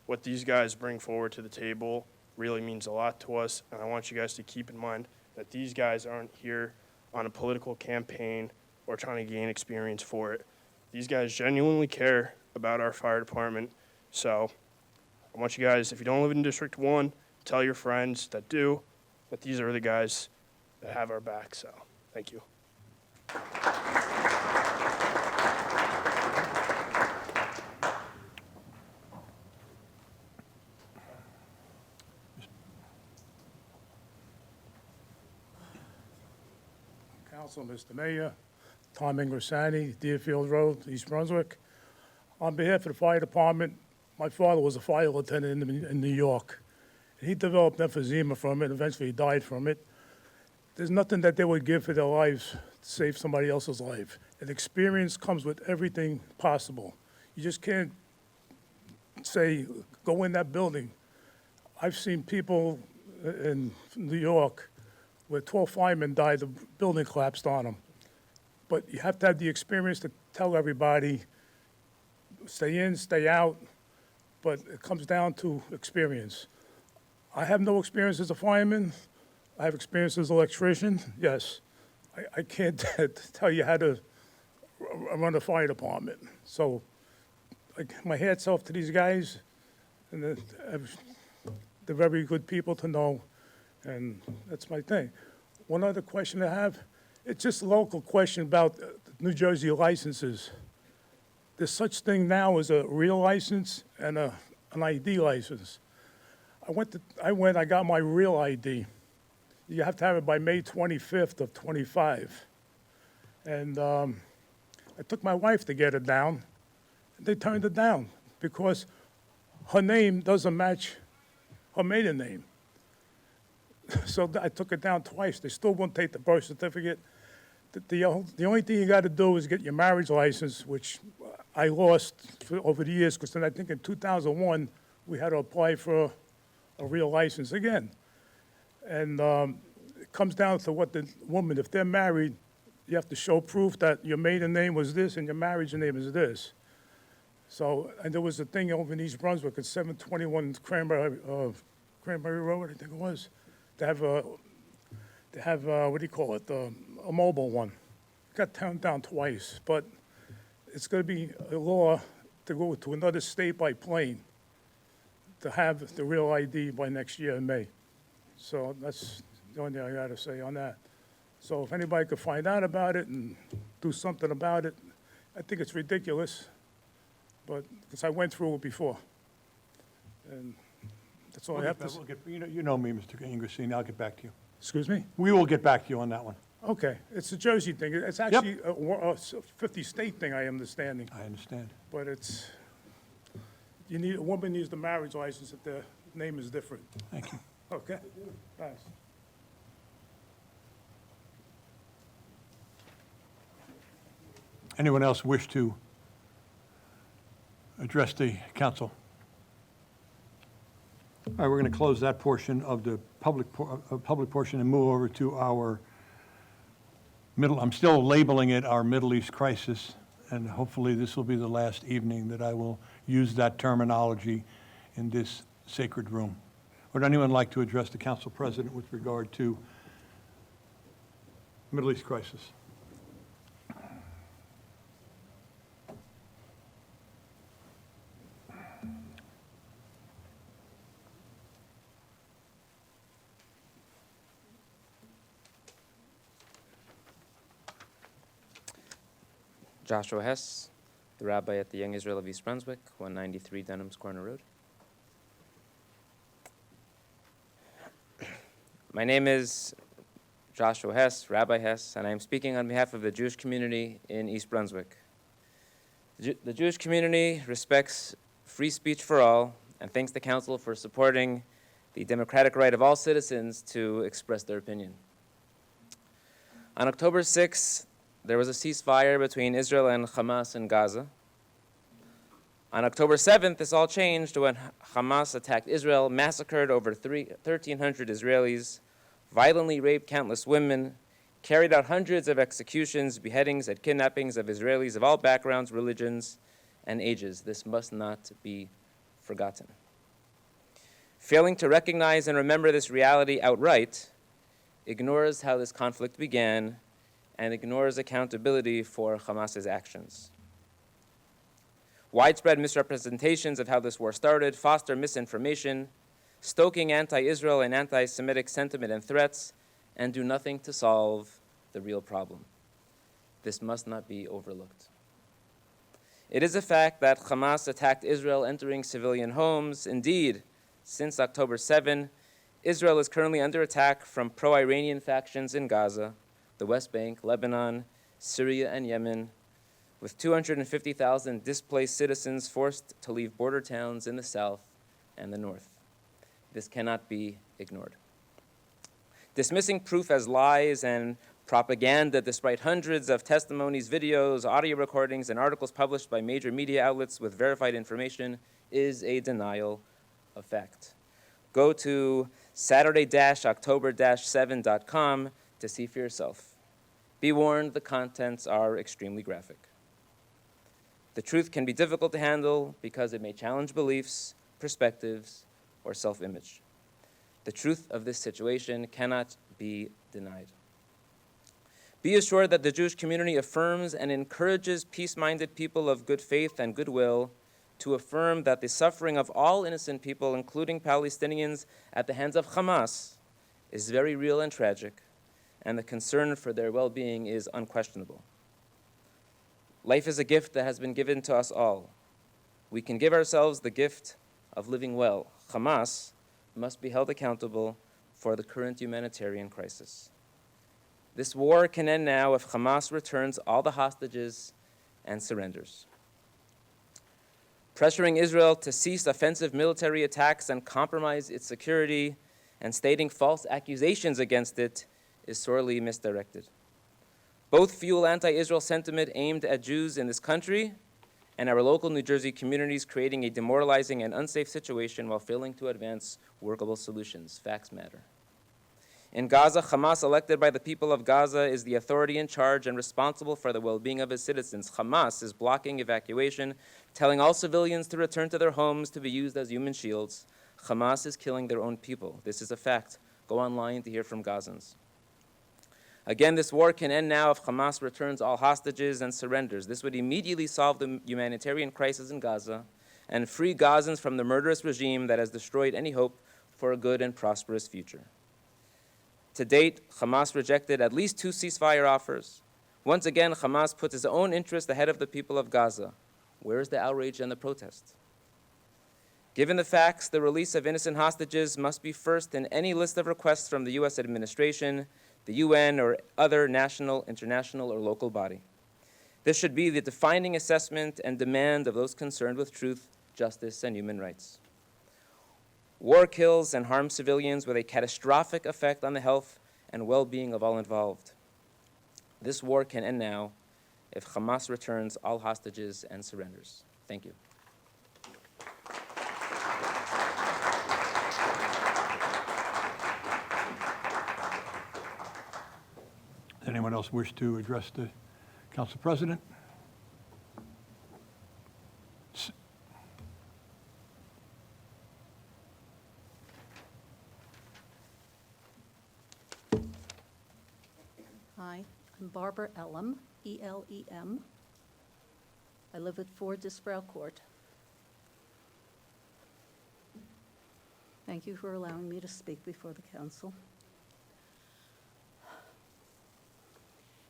what these guys bring forward to the table really means a lot to us, and I want you guys to keep in mind that these guys aren't here on a political campaign or trying to gain experience for it. These guys genuinely care about our fire department, so I want you guys, if you don't live in District 1, tell your friends that do, that these are the guys that have our back, so thank you. Council, Mr. Mayor, Tom Ingrasani, Deerfield Road, East Brunswick. On behalf of the fire department, my father was a fire lieutenant in New York. He developed emphysema from it, eventually he died from it. There's nothing that they would give for their lives to save somebody else's life. And experience comes with everything possible. You just can't say, go in that building. I've seen people in New York where 12 firemen died, the building collapsed on them. But you have to have the experience to tell everybody, stay in, stay out, but it comes down to experience. I have no experience as a fireman. I have experience as an electrician, yes. I can't tell you how to run a fire department. So my hat's off to these guys, and they're very good people to know, and that's my thing. One other question I have, it's just a local question about New Jersey licenses. There's such thing now as a real license and an ID license. I got my real ID. You have to have it by May 25th of 25. And I took my wife to get it down. They turned it down because her name doesn't match her maiden name. So I took it down twice. They still won't take the birth certificate. The only thing you got to do is get your marriage license, which I lost over the years, because then I think in 2001, we had to apply for a real license again. And it comes down to what the woman, if they're married, you have to show proof that your maiden name was this and your marriage name is this. So, and there was a thing over in East Brunswick at 721 Cranberry Road, I think it was, to have what do you call it, a mobile one. Got turned down twice, but it's going to be a law to go to another state by plane to have the real ID by next year in May. So that's the only thing I got to say on that. So if anybody could find out about it and do something about it, I think it's ridiculous, but, because I went through it before. And that's all I have to say. You know me, Mr. Ingrasini, I'll get back to you. Excuse me? We will get back to you on that one. Okay, it's a Jersey thing. It's actually a 50-state thing, I am understanding. I understand. But it's, a woman needs the marriage license if their name is different. Thank you. Okay? Thanks. Anyone else wish to address the council? All right, we're going to close that portion of the public portion and move over to our I'm still labeling it our Middle East crisis, and hopefully this will be the last evening that I will use that terminology in this sacred room. Would anyone like to address the council president with regard to Middle East crisis? Joshua Hess, the rabbi at the Young Israel of East Brunswick, 193 Dunham's Corner Road. My name is Joshua Hess, Rabbi Hess, and I am speaking on behalf of the Jewish community in East Brunswick. The Jewish community respects free speech for all and thanks the council for supporting the democratic right of all citizens to express their opinion. On October 6th, there was a ceasefire between Israel and Hamas in Gaza. On October 7th, this all changed when Hamas attacked Israel, massacred over 1,300 Israelis, violently raped countless women, carried out hundreds of executions, beheadings, and kidnappings of Israelis of all backgrounds, religions, and ages. This must not be forgotten. Failing to recognize and remember this reality outright ignores how this conflict began and ignores accountability for Hamas's actions. Widespread misrepresentations of how this war started foster misinformation, stoking anti-Israel and anti-Semitic sentiment and threats, and do nothing to solve the real problem. This must not be overlooked. It is a fact that Hamas attacked Israel entering civilian homes. Indeed, since October 7, Israel is currently under attack from pro-Iranian factions in Gaza, the West Bank, Lebanon, Syria, and Yemen, with 250,000 displaced citizens forced to leave border towns in the south and the north. This cannot be ignored. Dismissing proof as lies and propaganda, despite hundreds of testimonies, videos, audio recordings, and articles published by major media outlets with verified information, is a denial of fact. Go to Saturday-October-7.com to see for yourself. Be warned, the contents are extremely graphic. The truth can be difficult to handle because it may challenge beliefs, perspectives, or self-image. The truth of this situation cannot be denied. Be assured that the Jewish community affirms and encourages peace-minded people of good faith and goodwill to affirm that the suffering of all innocent people, including Palestinians, at the hands of Hamas, is very real and tragic, and the concern for their well-being is unquestionable. Life is a gift that has been given to us all. We can give ourselves the gift of living well. Hamas must be held accountable for the current humanitarian crisis. This war can end now if Hamas returns all the hostages and surrenders. Pressuring Israel to cease offensive military attacks and compromise its security and stating false accusations against it is sorely misdirected. Both fuel anti-Israel sentiment aimed at Jews in this country and our local New Jersey communities, creating a demoralizing and unsafe situation while failing to advance workable solutions. Facts matter. In Gaza, Hamas, elected by the people of Gaza, is the authority in charge and responsible for the well-being of its citizens. Hamas is blocking evacuation, telling all civilians to return to their homes to be used as human shields. Hamas is killing their own people. This is a fact. Go online to hear from Gazans. Again, this war can end now if Hamas returns all hostages and surrenders. This would immediately solve the humanitarian crisis in Gaza and free Gazans from the murderous regime that has destroyed any hope for a good and prosperous future. To date, Hamas rejected at least 2 ceasefire offers. Once again, Hamas puts its own interest ahead of the people of Gaza. Where is the outrage and the protest? Given the facts, the release of innocent hostages must be first in any list of requests from the U.S. administration, the UN, or other national, international, or local body. This should be the defining assessment and demand of those concerned with truth, justice, and human rights. War kills and harms civilians with a catastrophic effect on the health and well-being of all involved. This war can end now if Hamas returns all hostages and surrenders. Thank you. Does anyone else wish to address the Council President? Hi, I'm Barbara Elam, E-L-E-M. I live at 4 Disbrow Court. Thank you for allowing me to speak before the council.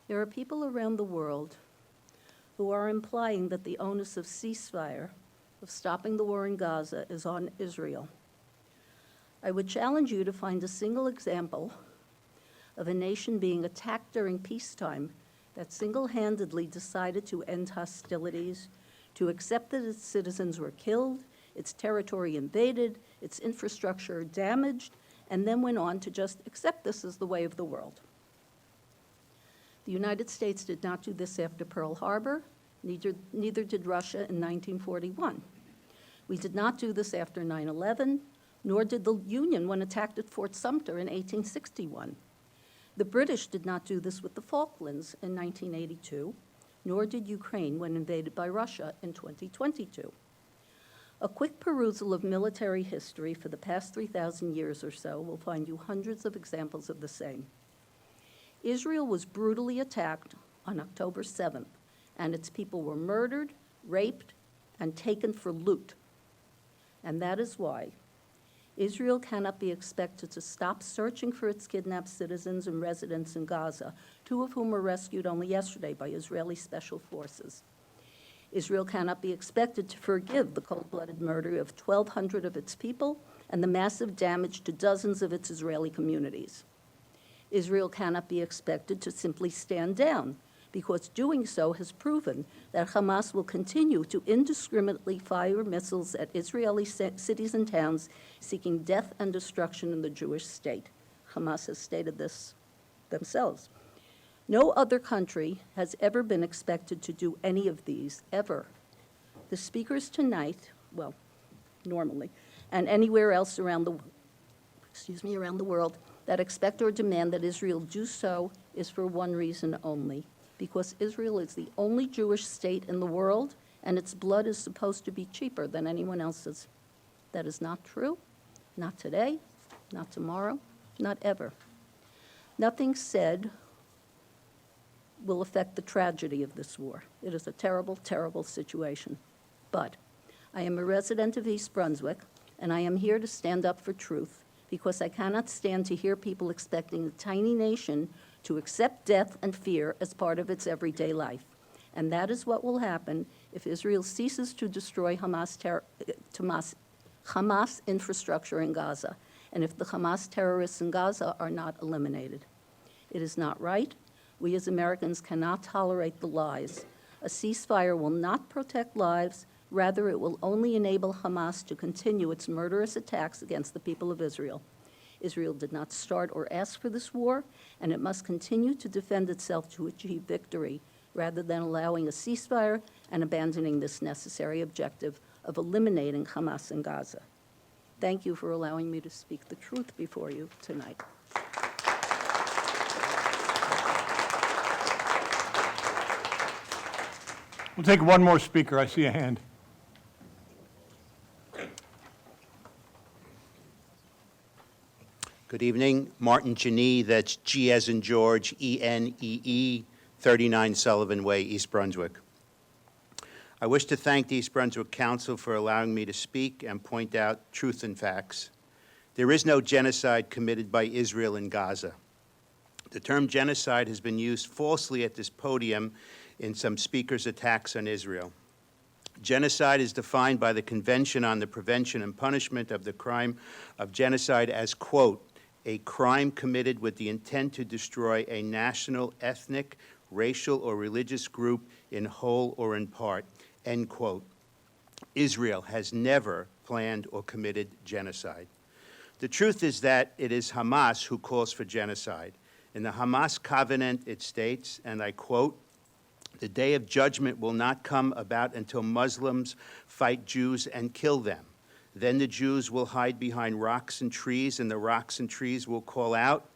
There are people around the world who are implying that the onus of ceasefire, of stopping the war in Gaza, is on Israel. I would challenge you to find a single example of a nation being attacked during peacetime that single-handedly decided to end hostilities, to accept that its citizens were killed, its territory invaded, its infrastructure damaged, and then went on to just accept this as the way of the world. The United States did not do this after Pearl Harbor, neither did Russia in 1941. We did not do this after 9/11, nor did the Union when attacked at Fort Sumter in 1861. The British did not do this with the Falklands in 1982, nor did Ukraine when invaded by Russia in 2022. A quick perusal of military history for the past 3,000 years or so will find you hundreds of examples of the same. Israel was brutally attacked on October 7th, and its people were murdered, raped, and taken for loot. And that is why Israel cannot be expected to stop searching for its kidnapped citizens and residents in Gaza, 2 of whom were rescued only yesterday by Israeli special forces. Israel cannot be expected to forgive the cold-blooded murder of 1,200 of its people and the massive damage to dozens of its Israeli communities. Israel cannot be expected to simply stand down, because doing so has proven that Hamas will continue to indiscriminately fire missiles at Israeli cities and towns, seeking death and destruction in the Jewish state. Hamas has stated this themselves. No other country has ever been expected to do any of these, ever. The speakers tonight, well, normally, and anywhere else around the world, that expect or demand that Israel do so is for one reason only, because Israel is the only Jewish state in the world, and its blood is supposed to be cheaper than anyone else's. That is not true, not today, not tomorrow, not ever. Nothing said will affect the tragedy of this war. It is a terrible, terrible situation. But I am a resident of East Brunswick, and I am here to stand up for truth, because I cannot stand to hear people expecting a tiny nation to accept death and fear as part of its everyday life. And that is what will happen if Israel ceases to destroy Hamas infrastructure in Gaza, and if the Hamas terrorists in Gaza are not eliminated. It is not right. We as Americans cannot tolerate the lies. A ceasefire will not protect lives. Rather, it will only enable Hamas to continue its murderous attacks against the people of Israel. Israel did not start or ask for this war, and it must continue to defend itself to achieve victory, rather than allowing a ceasefire and abandoning this necessary objective of eliminating Hamas in Gaza. Thank you for allowing me to speak the truth before you tonight. We'll take one more speaker. I see a hand. Good evening. Martin Genee, that's G as in George, E-N-E-E, 39 Sullivan Way, East Brunswick. I wish to thank the East Brunswick Council for allowing me to speak and point out truth and facts. There is no genocide committed by Israel in Gaza. The term genocide has been used falsely at this podium in some speakers' attacks on Israel. Genocide is defined by the Convention on the Prevention and Punishment of the Crime of Genocide as, quote, a crime committed with the intent to destroy a national, ethnic, racial, or religious group in whole or in part, end quote. Israel has never planned or committed genocide. The truth is that it is Hamas who calls for genocide. In the Hamas covenant, it states, and I quote, the day of judgment will not come about until Muslims fight Jews and kill them. Then the Jews will hide behind rocks and trees, and the rocks and trees will call out,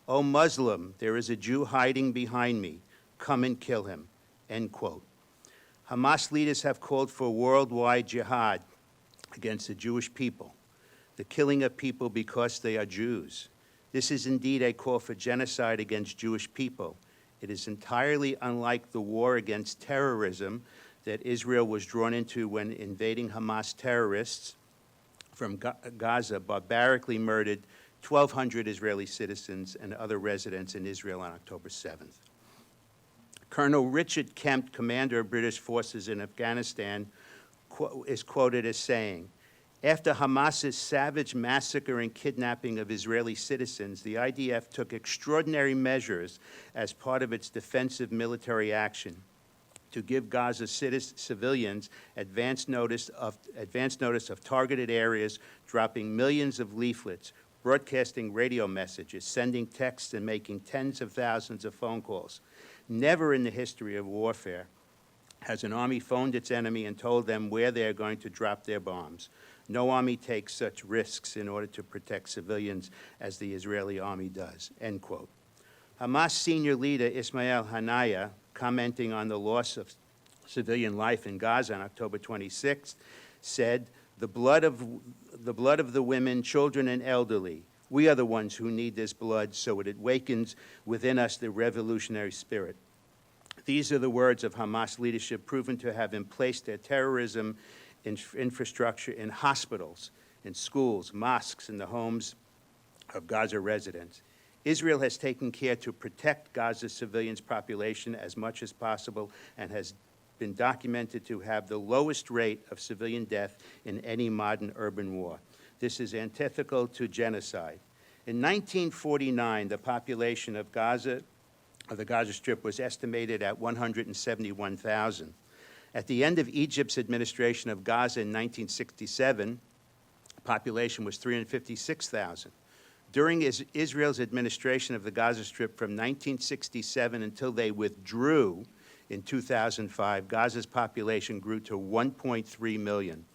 O Muslim, there is a Jew hiding behind me. Come and kill him, end quote. Hamas leaders have called for worldwide jihad against the Jewish people, the killing of people because they are Jews. This is indeed a call for genocide against Jewish people. It is entirely unlike the war against terrorism that Israel was drawn into when invading Hamas terrorists from Gaza barbarically murdered 1,200 Israeli citizens and other residents in Israel on October 7th. Colonel Richard Kemp, commander of British forces in Afghanistan, is quoted as saying, after Hamas's savage massacre and kidnapping of Israeli citizens, the IDF took extraordinary measures as part of its defensive military action to give Gaza civilians advance notice of targeted areas, dropping millions of leaflets, broadcasting radio messages, sending texts, and making tens of thousands of phone calls. Never in the history of warfare has an army phoned its enemy and told them where they are going to drop their bombs. No army takes such risks in order to protect civilians as the Israeli army does, end quote. Hamas senior leader Ismail Haniyeh, commenting on the loss of civilian life in Gaza on October 26th, said, the blood of the women, children, and elderly, we are the ones who need this blood so it awakens within us the revolutionary spirit. These are the words of Hamas leadership proven to have emplaced their terrorism infrastructure in hospitals, in schools, mosques, and the homes of Gaza residents. Israel has taken care to protect Gaza's civilians' population as much as possible and has been documented to have the lowest rate of civilian death in any modern urban war. This is antithetical to genocide. In 1949, the population of Gaza, of the Gaza Strip, was estimated at 171,000. At the end of Egypt's administration of Gaza in 1967, the population was 356,000. During Israel's administration of the Gaza Strip from 1967 until they withdrew in 2005, Gaza's population grew to 1.3 million.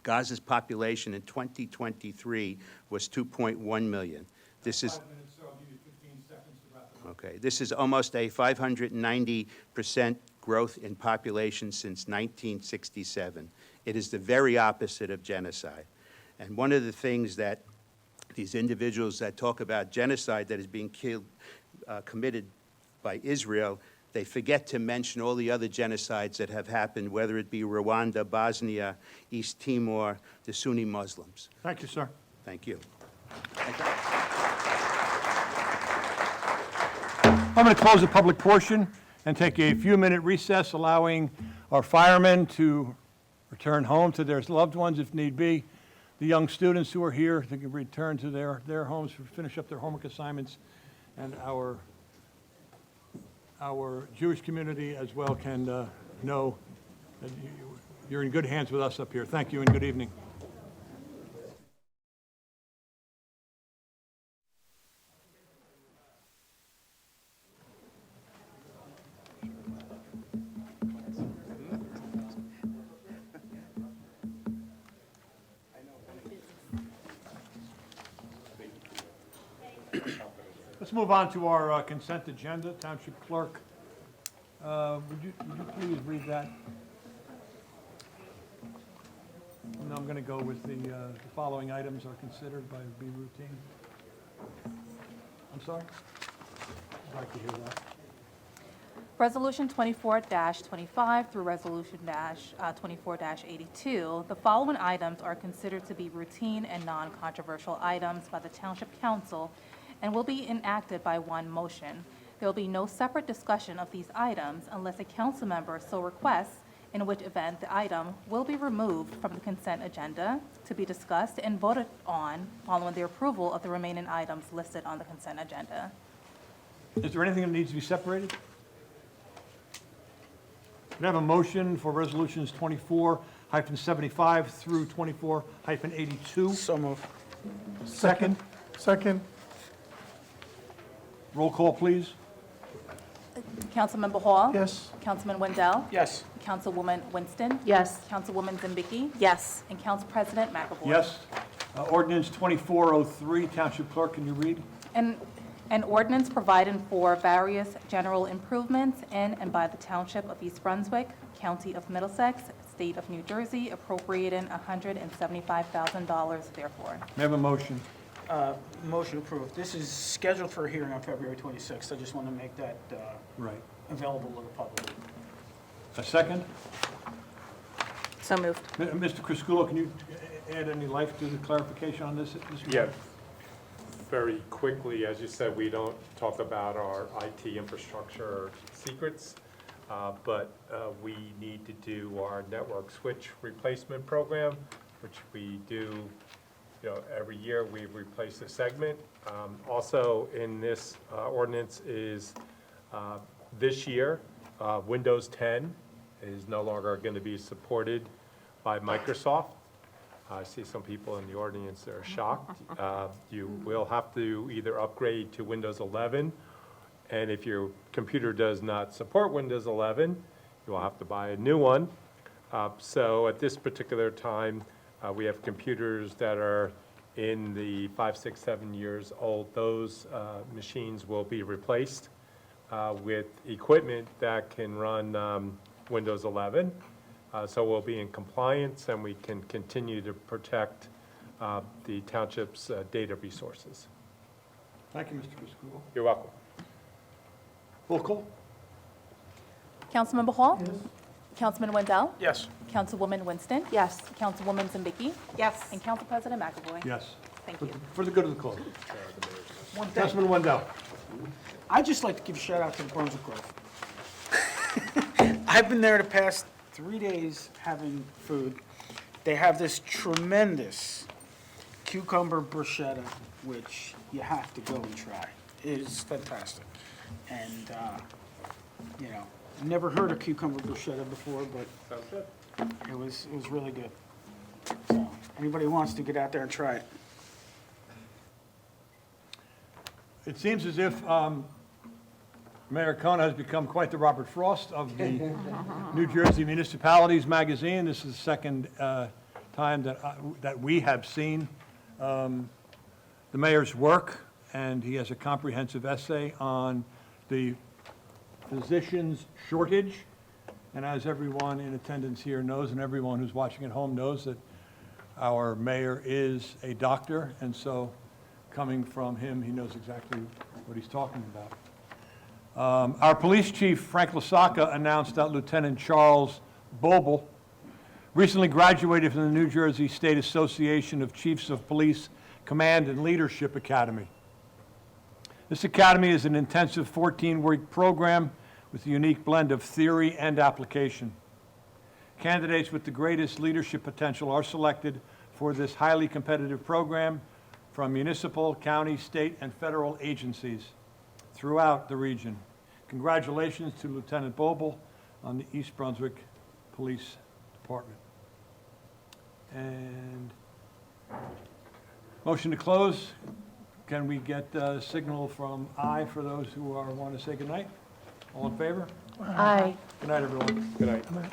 Gaza's population in 2023 was 2.1 million. This is 5 minutes, so I'll give you 15 seconds to wrap it up. okay. This is almost a 590% growth in population since 1967. It is the very opposite of genocide. And one of the things that these individuals that talk about genocide that is being committed by Israel, they forget to mention all the other genocides that have happened, whether it be Rwanda, Bosnia, East Timor, the Sunni Muslims. Thank you, sir. Thank you. I'm going to close the public portion and take a few-minute recess, allowing our firemen to return home to their loved ones if need be. The young students who are here, they can return to their homes, finish up their homework assignments, and our Jewish community as well can know that you're in good hands with us up here. Thank you and good evening. Let's move on to our consent agenda. Township Clerk, would you please read that? And I'm going to go with the following items are considered by be routine. I'm sorry? I'd like to hear that. Resolution 24-25 through Resolution 24-82. The following items are considered to be routine and non-controversial items by the Township Council and will be enacted by one motion. There will be no separate discussion of these items unless a council member so requests, in which event the item will be removed from the consent agenda to be discussed and voted on following the approval of the remaining items listed on the consent agenda. Is there anything that needs to be separated? Can I have a motion for resolutions 24-75 through 24-82? So move. Second? Second. Roll call, please. Councilmember Hall? Yes. Councilman Wendell? Yes. Councilwoman Winston? Yes. Councilwoman Zambiki? Yes. And Council President McAvoy? Yes. Ordinance 2403, Township Clerk, can you read? An ordinance providing for various general improvements in and by the Township of East Brunswick, County of Middlesex, State of New Jersey, appropriating $175,000 therefore. May I have a motion? Motion approved. This is scheduled for a hearing on February 26th. I just want to make that Right. available to the public. A second? So moved. Mr. Crisculo, can you add any life to the clarification on this? Yeah, very quickly, as you said, we don't talk about our IT infrastructure secrets, but we need to do our network switch replacement program, which we do, every year we replace a segment. Also in this ordinance is this year, Windows 10 is no longer going to be supported by Microsoft. I see some people in the audience that are shocked. You will have to either upgrade to Windows 11, and if your computer does not support Windows 11, you will have to buy a new one. So at this particular time, we have computers that are in the 5, 6, 7 years old. Those machines will be replaced with equipment that can run Windows 11. So we'll be in compliance, and we can continue to protect the township's data resources. Thank you, Mr. Crisculo. You're welcome. Roll call? Councilmember Hall? Yes. Councilman Wendell? Yes. Councilwoman Winston? Yes. Councilwoman Zambiki? Yes. And Council President McAvoy? Yes. Thank you. For the good of the cause. One thing, Councilman Wendell. I'd just like to give a shout out to the Brunswick Grove. I've been there the past 3 days having food. They have this tremendous cucumber bruschetta, which you have to go and try. It is fantastic. And, never heard of cucumber bruschetta before, but it was really good. So, anybody who wants to get out there and try it. It seems as if Mayor Kona has become quite the Robert Frost of the New Jersey Municipalities magazine. This is the second time that we have seen the mayor's work, and he has a comprehensive essay on the physicians' shortage. And as everyone in attendance here knows, and everyone who's watching at home knows, that our mayor is a doctor, and so coming from him, he knows exactly what he's talking about. Our police chief, Frank Lasaka, announced that Lieutenant Charles Bobel recently graduated from the New Jersey State Association of Chiefs of Police Command and Leadership Academy. This academy is an intensive 14-week program with a unique blend of theory and application. Candidates with the greatest leadership potential are selected for this highly competitive program from municipal, county, state, and federal agencies throughout the region. Congratulations to Lieutenant Boble on the East Brunswick Police Department. And motion to close. Can we get a signal from aye for those who want to say goodnight? All in favor? Aye. Good night, everyone. Good night.